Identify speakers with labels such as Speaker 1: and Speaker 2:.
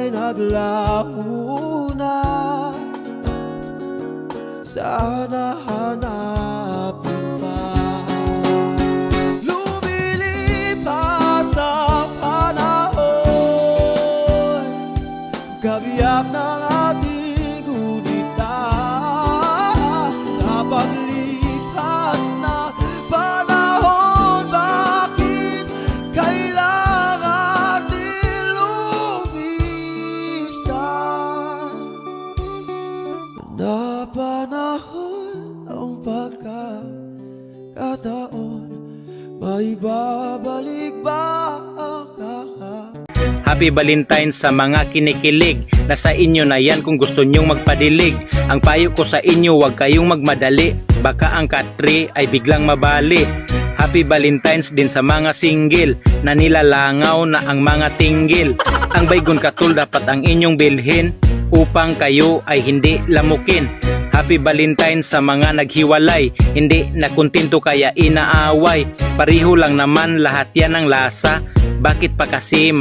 Speaker 1: ay naglaho na. Sana hanapin pa. Lumilipas ang panahon, kabiyak ng ating gunita. Sa paglipas na panahon, bakit kailangan nilumisan? Na panahon ang pagkakataon, may babalik ba ang
Speaker 2: Happy Valentine's sa mga kinikilig. Nasa inyo na yan kung gusto nyong magpadilig. Ang payo ko sa inyo, huwag kayong magmadali, baka ang katri ay biglang mabali. Happy Valentine's din sa mga single na nilalangaw na ang mga tinggil. Ang baygon katul dapat ang inyong bilhin upang kayo ay hindi lamukin. Happy Valentine's sa mga naghiwalay, hindi na kontento kaya inaaway. Pareho lang naman lahat yan ng lasa, bakit pa kasi